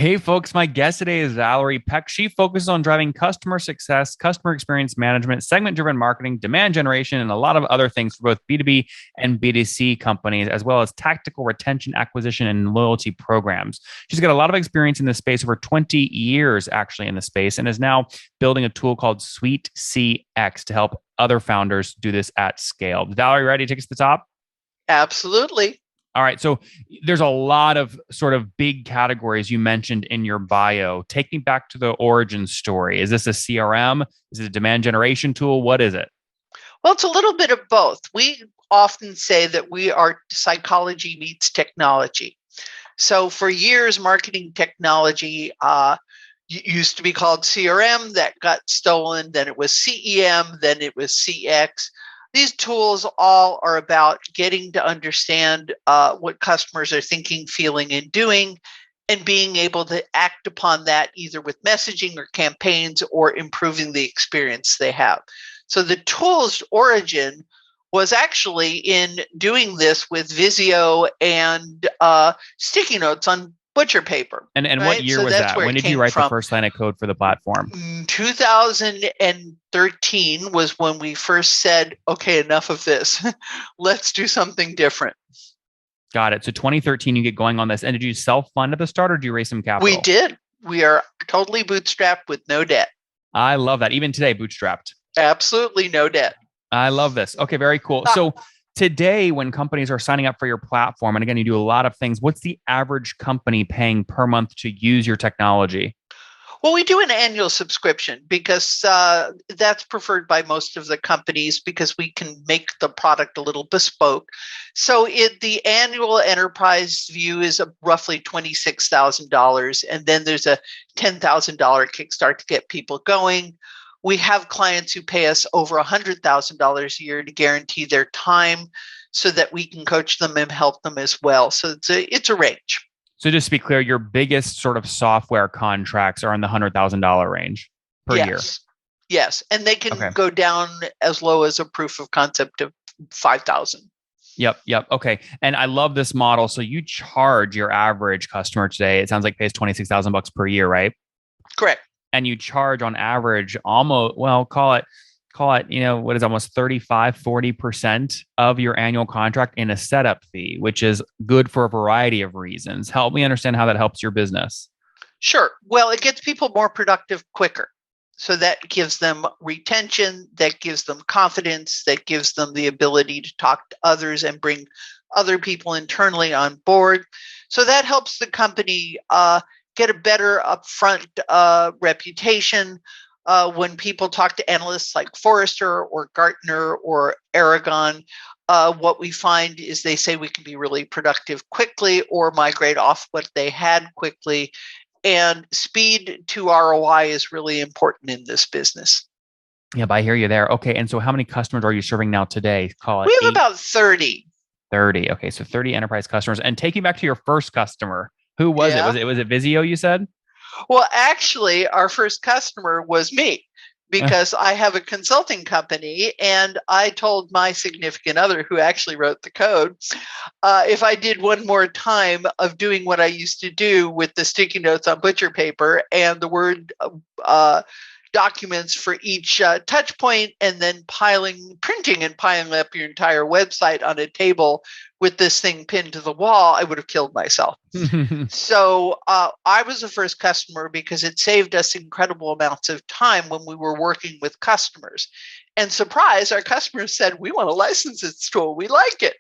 Hey, folks, my guest today is Valerie Peck. She focuses on driving customer success, customer experience management, segment driven marketing, demand generation, and a lot of other things for both B2B and B2C companies, as well as tactical retention, acquisition, and loyalty programs. She's got a lot of experience in this space, over 20 years actually in the space, and is now building a tool called Suite CX to help other founders do this at scale. Valerie, ready to take us to the top? Absolutely. All right. So there's a lot of sort of big categories you mentioned in your bio. Take me back to the origin story. Is this a CRM? Is it a demand generation tool? What is it? Well, it's a little bit of both. We often say that we are psychology meets technology. So for years, marketing technology used to be called CRM, that got stolen. Then it was CEM, then it was CX. These tools all are about getting to understand what customers are thinking, feeling, and doing, and being able to act upon that either with messaging or campaigns or improving the experience they have. So the tool's origin was actually in doing this with Visio and sticky notes on butcher paper, And what right? year So was that's that? where When it did you came write the from. first line of code for the platform? 2013 was when we first said, okay, enough of this. Let's do something different. Got it. So 2013, you get going on this. And did you self-fund at the start or did you raise some We capital? did. We are totally bootstrapped with no debt. I love that. Even today, bootstrapped. Absolutely no debt. I love this. Okay, very cool. So today, when companies are signing up for your platform, and again, you do a lot of things, what's the average company paying per month to use your technology? Well, we do an annual subscription because that's preferred by most of the companies because we can make the product a little bespoke. So the annual enterprise view is roughly $26,000. And then there's a $10,000 kickstart to get people going. We have clients who pay us over $100,000 a year to guarantee their time so that we can coach them and help them as well. So it's a range. So just to be clear, your biggest sort of software contracts are in the $100,000 range per year. Yes. Yes. And they can Okay. go down as low as a proof of concept of 5,000. Yep. Yep. Okay. And I love this model. So you charge your average customer today, it sounds like pays 26,000 bucks per year, right? Correct. And you charge on average almost, well, call it, what is almost 35-40% of your annual contract in a setup fee, which is good for a variety of reasons. Help me understand how that helps your business. Sure. Well, it gets people more productive quicker. So that gives them retention, that gives them confidence, that gives them the ability to talk to others and bring other people internally on board. So that helps the company get a better upfront reputation. When people talk to analysts like Forrester or Gartner or Aragon, what we find is they say we can be really productive quickly or migrate off what they had quickly. And speed to ROI is really important in this business. Yeah, but I hear you there. Okay. And so how many customers are you serving now today? Call it We have eight, about 30. 30. Okay. So 30 enterprise customers. And taking back to your first customer, who was it? Yeah. Was it Visio, you said? Well, actually, our first customer was me because I have a consulting company and I told my significant other, who actually wrote the code, if I did one more time of doing what I used to do with the sticky notes on butcher paper and the word documents for each touch point, and then printing and piling up your entire website on a table with this thing pinned to the wall, I would have killed myself. So I was the first customer because it saved us incredible amounts of time when we were working with customers. And surprise, our customers said, we want to license this tool. We like it.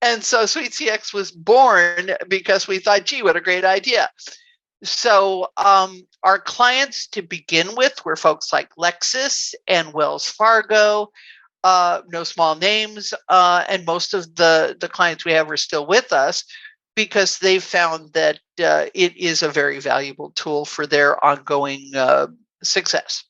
And so SuiteCX was born because we thought, gee, what a great idea. So our clients to begin with were folks like Lexus and Wells Fargo, no small names, and most of the clients we have are still with us because they've found that it is a very valuable tool for their ongoing success.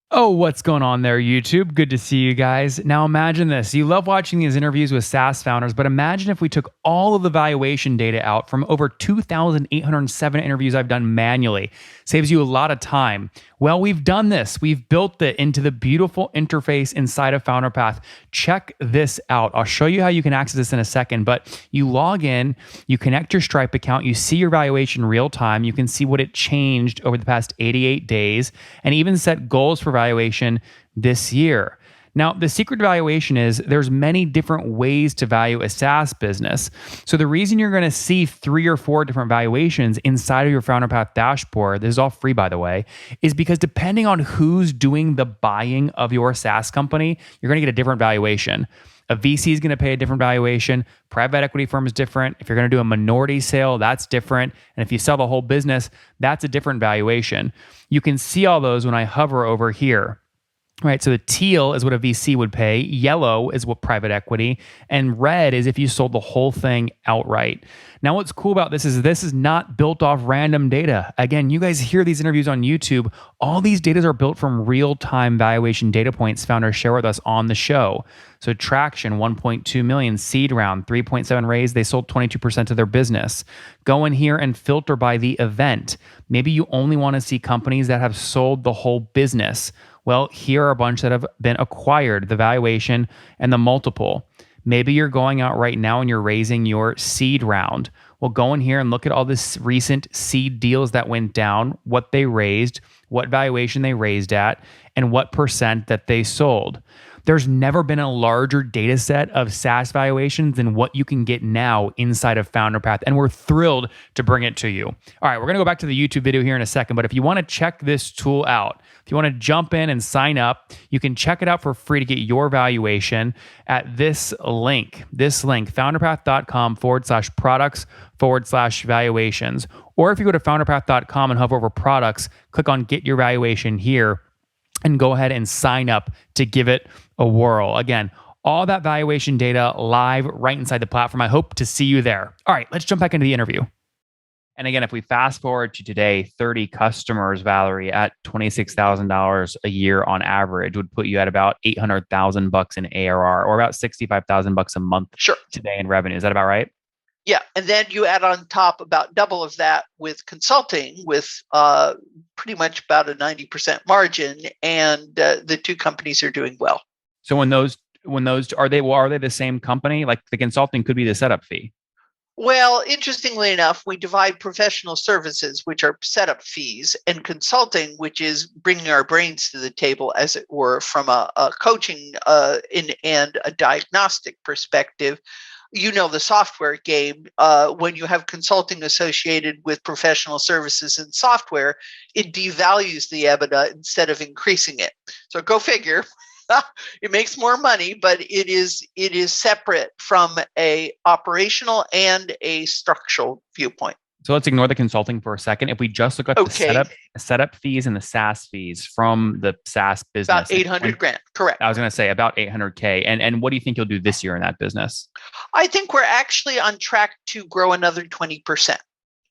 Oh, what's going on there, YouTube? Good to see you guys. Now imagine this. You love watching these interviews with SaaS founders, but imagine if we took all of the valuation data out from over 2,807 interviews I've done manually. Saves you a lot of time. Well, we've done this. We've built it into the beautiful interface inside of FounderPath. Check this out. I'll show you how you can access this in a second, but you log in, you connect your Stripe account, you see your valuation real time, you can see what it changed over the past 88 days, and even set goals for valuation this year. Now, the secret to valuation is there's many different ways to value a SaaS business. So the reason you're going to see 3 or 4 different valuations inside of your FounderPath dashboard, this is all free by the way, is because depending on who's doing the buying of your SaaS company, you're going to get a different valuation. A VC is going to pay a different valuation. Private equity firm is different. If you're going to do a minority sale, that's different. And if you sell the whole business, that's a different valuation. You can see all those when I hover over here. Right, so the teal is what a VC would pay, yellow is what private equity, and red is if you sold the whole thing outright. Now, what's cool about this is not built off random data. Again, you guys hear these interviews on YouTube. All these data are built from real-time valuation data points founders share with us on the show. So traction, 1.2 million, seed round, 3.7 raise, they sold 22% of their business. Go in here and filter by the event. Maybe you only want to see companies that have sold the whole business. Well, here are a bunch that have been acquired, the valuation and the multiple. Maybe you're going out right now and you're raising your seed round. Well, go in here and look at all this recent seed deals that went down, what they raised, what valuation they raised at, and what percent that they sold. There's never been a larger data set of SaaS valuations than what you can get now inside of FounderPath, and we're thrilled to bring it to you. All right, we're going to go back to the YouTube video here in a second, but if you want to check this tool out, if you want to jump in and sign up, you can check it out for free to get your valuation at this link, founderpath.com/products/valuations. Or if you go to founderpath.com and hover over products, click on get your valuation here and go ahead and sign up to give it a whirl. Again, all that valuation data live right inside the platform. I hope to see you there. All right, let's jump back into the interview. And again, if we fast forward to today, 30 customers, Valerie, at $26,000 a year on average would put you at about $800,000 in ARR, or about $65,000 a month today in revenue. Is that about right? Yeah, and then you add on top about double of that with consulting, with pretty much about a 90% margin, and the two companies are doing well. So when those are they the same company? Like the consulting could be the setup fee. Well, interestingly enough, we divide professional services, which are setup fees, and consulting, which is bringing our brains to the table, as it were, from a coaching and a diagnostic perspective. You know the software game. When you have consulting associated with professional services and software, it devalues the EBITDA instead of increasing it. So go figure. It makes more money, but it is separate from a operational and a structural viewpoint. So let's ignore the consulting for a second. If we just look at the setup fees and the SaaS fees from the SaaS business, about 800 grand, correct? I was going to say about 800K. And what do you think you'll do this year in that business? I think we're actually on track to grow another 20%.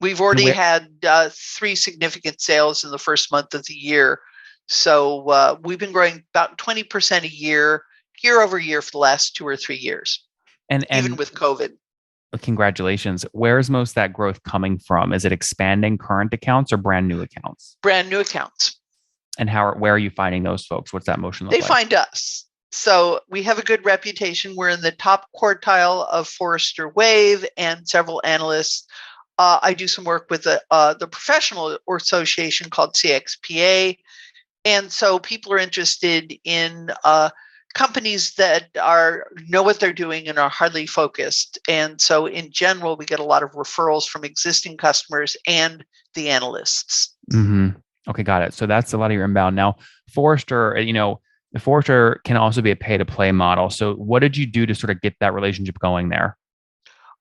We've already had 3 significant sales in the first month of the year. So we've been growing about 20% a year over year for the last 2 or 3 years, and even with COVID. Congratulations. Where's most of that growth coming from? Is it expanding current accounts or brand new accounts? Brand new accounts. And where are you finding those folks? What's that motion look like? They find us. So we have a good reputation. We're in the top quartile of Forrester Wave and several analysts. I do some work with the professional association called CXPA. And so people are interested in companies that know what they're doing and are highly focused. And so in general, we get a lot of referrals from existing customers and the analysts. Mm-hmm. Okay, got it. So that's a lot of your inbound. Now, Forrester, Forrester can also be a pay-to-play model. So what did you do to sort of get that relationship going there?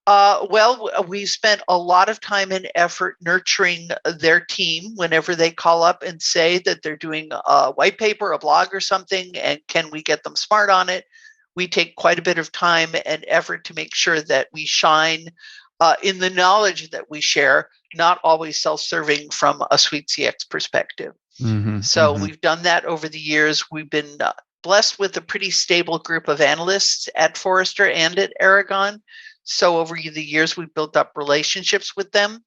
Well, we spent a lot of time and effort nurturing their team whenever they call up and say that they're doing a white paper, a blog or something, and can we get them smart on it? We take quite a bit of time and effort to make sure that we shine in the knowledge that we share, not always self-serving from a Suite CX perspective. So we've done that over the years. We've been blessed with a pretty stable group of analysts at Forrester and at Aragon. So over the years, we've built up relationships with them,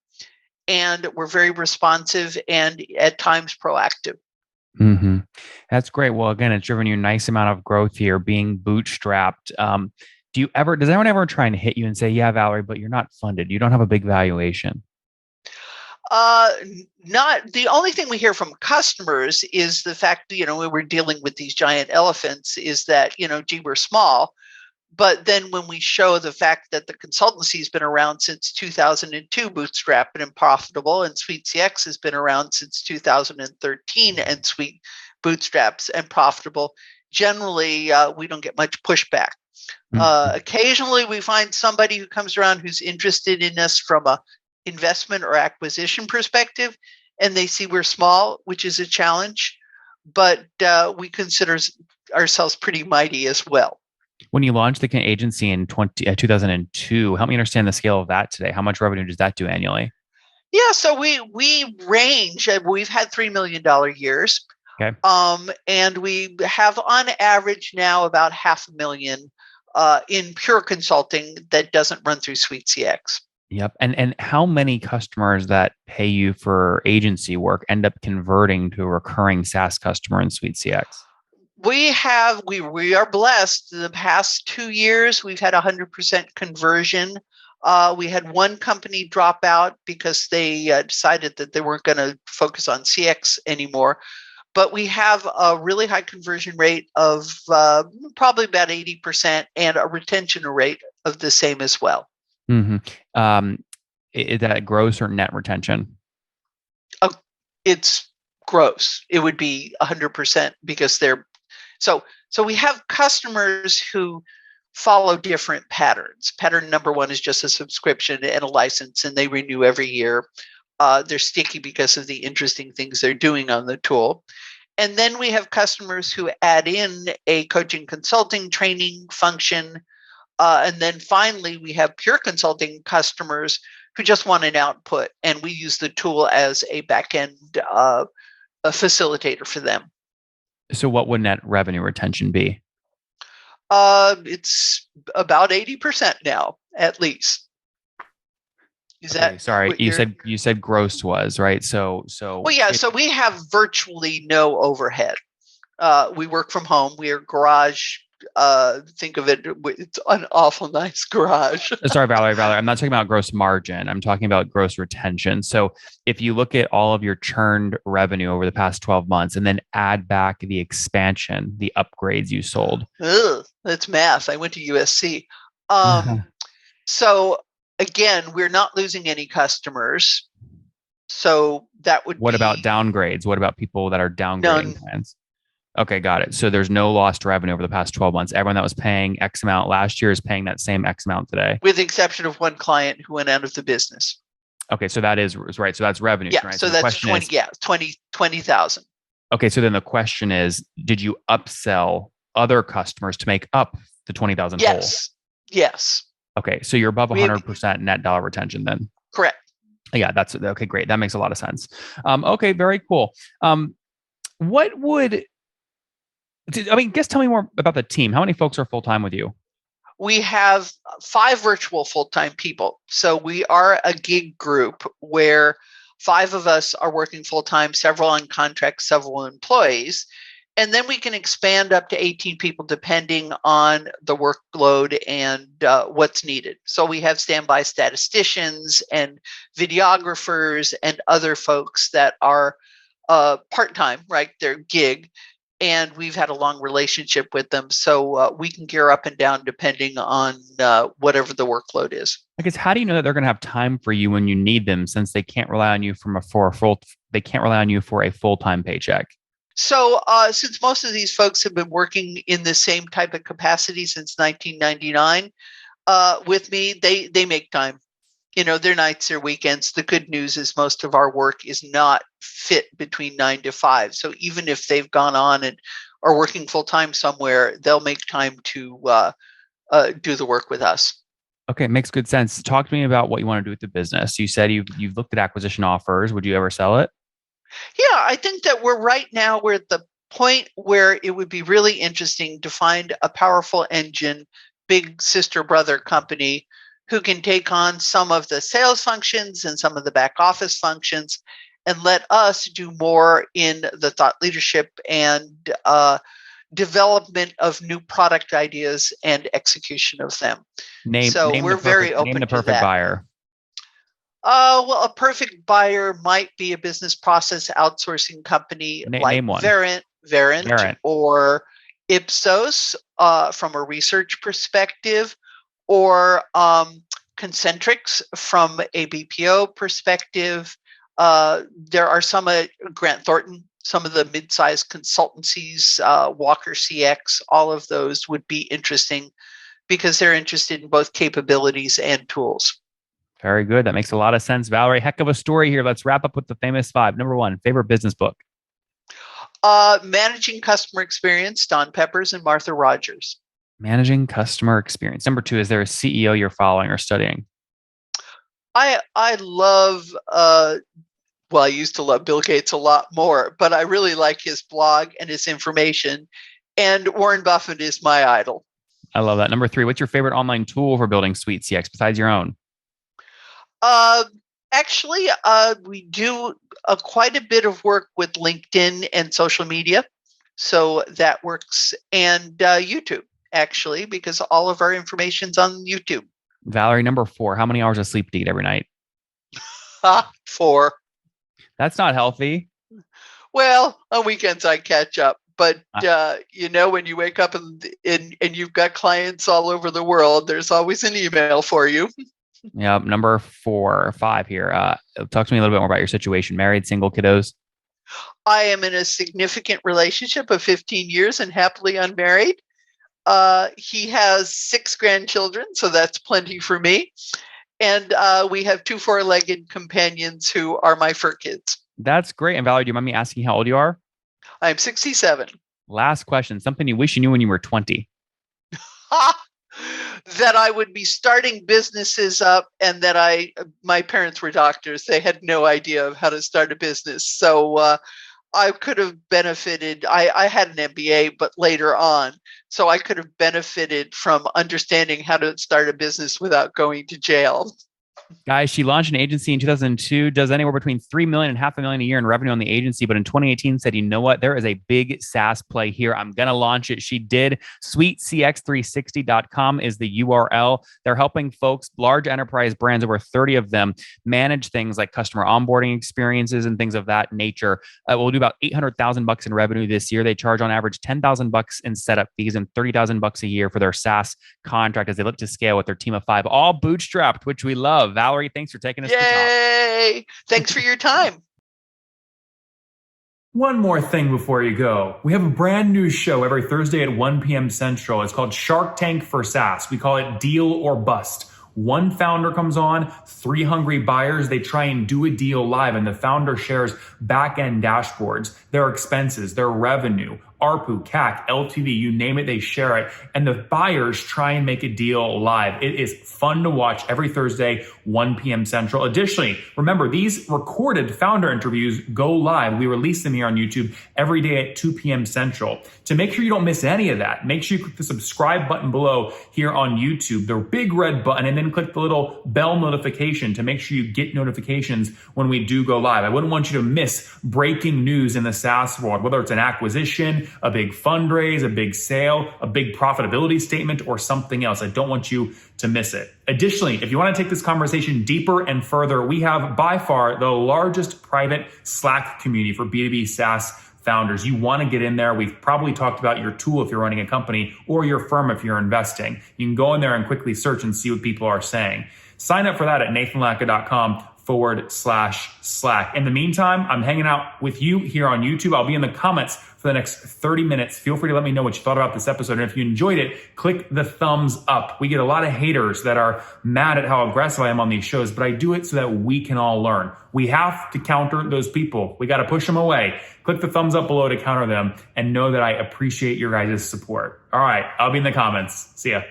and we're very responsive and at times proactive. That's great. Well, again, it's driven you a nice amount of growth here, being bootstrapped. Does anyone ever try and hit you and say, yeah, Valerie, but you're not funded. You don't have a big valuation? Uh, Not the only thing we hear from customers is the fact, when we're dealing with these giant elephants is that, gee, we're small. But then when we show the fact that the consultancy has been around since 2002, bootstrapped and profitable, and SuiteCX has been around since 2013 and bootstraps and profitable, generally we don't get much pushback. Occasionally we find somebody who comes around who's interested in us from a investment or acquisition perspective, and they see we're small, which is a challenge, but we consider ourselves pretty mighty as well. When you launched the agency in 2002, help me understand the scale of that today. How much revenue does that do annually? Yeah, so we range. We've had $3 million years, okay, and we have on average now about $500,000 in pure consulting that doesn't run through SuiteCX. Yep. And how many customers that pay you for agency work end up converting to a recurring SaaS customer in SuiteCX? We are blessed. The past 2 years, we've had 100% conversion. We had one company drop out because they decided that they weren't going to focus on CX anymore. But we have a really high conversion rate of probably about 80% and a retention rate of the same as well. Is that gross or net retention? It's gross. It would be 100% because they're so we have customers who follow different patterns. Pattern number one is just a subscription and a license, and they renew every year. They're sticky because of the interesting things they're doing on the tool. And then we have customers who add in a coaching, consulting, training function. And then finally, we have pure consulting customers who just want an output, and we use the tool as a back-end a facilitator for them. So what would net revenue retention be? It's about 80% now, at least. Is okay, that sorry? You said gross was right. So well, yeah. So we have virtually no overhead. We work from home. We are garage. Think of it. It's an awful nice garage. Sorry, Valerie. I'm not talking about gross margin. I'm talking about gross retention. So if you look at all of your churned revenue over the past 12 months and then add back the expansion, the upgrades you sold. Ugh, that's math. I went to USC. So again, we're not losing any customers. So that would What about downgrades? What about people that are downgrading plans? Okay, got it. So there's no lost revenue over the past 12 months. Everyone that was paying X amount last year is paying that same X amount today. With the exception of one client who went out of the business. Okay, so that is right. So that's revenue. Yeah, right? so that's 20,000. Okay, so then the question is, did you upsell other customers to make up the 20,000 Yes. Whole? Yes. Okay, so you're above 100% net dollar retention then? Correct. Yeah, that's okay, great. That makes a lot of sense. Okay, very cool. What would tell me more about the team. How many folks are full-time with you? We have 5 virtual full-time people. So we are a gig group where 5 of us are working full-time, several on contract, several employees. And then we can expand up to 18 people depending on the workload and what's needed. So we have standby statisticians and videographers and other folks that are part-time, right? They're gig. And we've had a long relationship with them. So we can gear up and down depending on whatever the workload is. I guess, how do you know that they're going to have time for you when you need them, since they can't rely on you for a full-time paycheck? So since most of these folks have been working in the same type of capacity since 1999 with me, they make time. Their nights, their weekends. The good news is most of our work is not fit between 9 to 5. So even if they've gone on and are working full time somewhere, they'll make time to do the work with us. Okay, makes good sense. Talk to me about what you want to do with the business. You said you've looked at acquisition offers. Would you ever sell it? Yeah, I think that we're at the point where it would be really interesting to find a powerful engine, big sister brother company who can take on some of the sales functions and some of the back office functions and let us do more in the thought leadership and development of new product ideas and execution of them. So we're very open name the to perfect that. buyer. Well, a perfect buyer might be a business process outsourcing company like Name one. Verint, or Ipsos from a research perspective, or Concentrix from a BPO perspective. There are some Grant Thornton, some of the mid-sized consultancies, Walker CX, all of those would be interesting because they're interested in both capabilities and tools. Very good. That makes a lot of sense. Valerie, heck of a story here. Let's wrap up with the famous five. Number one, favorite business book. Managing Customer Experience, Don Peppers and Martha Rogers. Managing Customer Experience. Number two, is there a CEO you're following or studying? I love, well, I used to love Bill Gates a lot more, but I really like his blog and his information. And Warren Buffett is my idol. I love that. Number three, what's your favorite online tool for building Suite CX besides your own? Actually, we do quite a bit of work with LinkedIn and social media. So that works. And YouTube, actually, because all of our information's on YouTube. Valerie, number four, how many hours of sleep do you get every night? 4. That's not healthy. Well, on weekends I catch up. But, when you wake up and you've got clients all over the world, there's always an email for you. Yeah, number 4 or 5 here. Talk to me a little bit more about your situation. Married, single, kiddos? I am in a significant relationship of 15 years and happily unmarried. He has 6 grandchildren, so that's plenty for me. And we have 2 4-legged companions who are my fur kids. That's great. And Valerie, do you mind me asking how old you are? I'm 67. Last question. Something you wish you knew when you were 20. That I would be starting businesses up, and that my parents were doctors. They had no idea of how to start a business. So I could have benefited. I had an MBA, but later on. So I could have benefited from understanding how to start a business without going to jail. Guys, she launched an agency in 2002, does anywhere between $3 million and $500,000 a year in revenue on the agency. But in 2018 said, you know what? There is a big SaaS play here. I'm going to launch it. She did. SweetCX360.com is the URL. They're helping folks, large enterprise brands, over 30 of them, manage things like customer onboarding experiences and things of that nature. We'll do about $800,000 in revenue this year. They charge on average $10,000 in setup fees and $30,000 a year for their SaaS contract as they look to scale with their team of 5, all bootstrapped, which we love. Valerie, thanks for taking us to the top. Yay! Thanks for your time. One more thing before you go. We have a brand new show every Thursday at 1 p.m. Central. It's called Shark Tank for SaaS. We call it Deal or Bust. One founder comes on, 3 hungry buyers. They try and do a deal live, and the founder shares back-end dashboards, their expenses, their revenue, ARPU, CAC, LTV, you name it, they share it. And the buyers try and make a deal live. It is fun to watch every Thursday, 1 p.m. Central. Additionally, remember, these recorded founder interviews go live. We release them here on YouTube every day at 2 p.m. Central. To make sure you don't miss any of that, make sure you click the subscribe button below here on YouTube, the big red button, and then click the little bell notification to make sure you get notifications when we do go live. I wouldn't want you to miss breaking news in the SaaS world, whether it's an acquisition, a big fundraise, a big sale, a big profitability statement, or something else. I don't want you to miss it. Additionally, if you want to take this conversation deeper and further, we have by far the largest private Slack community for B2B SaaS founders. You want to get in there. We've probably talked about your tool if you're running a company, or your firm if you're investing. You can go in there and quickly search and see what people are saying. Sign up for that at nathanlatka.com/Slack. In the meantime, I'm hanging out with you here on YouTube. I'll be in the comments for the next 30 minutes. Feel free to let me know what you thought about this episode. And if you enjoyed it, click the thumbs up. We get a lot of haters that are mad at how aggressive I am on these shows, but I do it so that we can all learn. We have to counter those people. We got to push them away. Click the thumbs up below to counter them, and know that I appreciate your guys' support. All right, I'll be in the comments. See ya.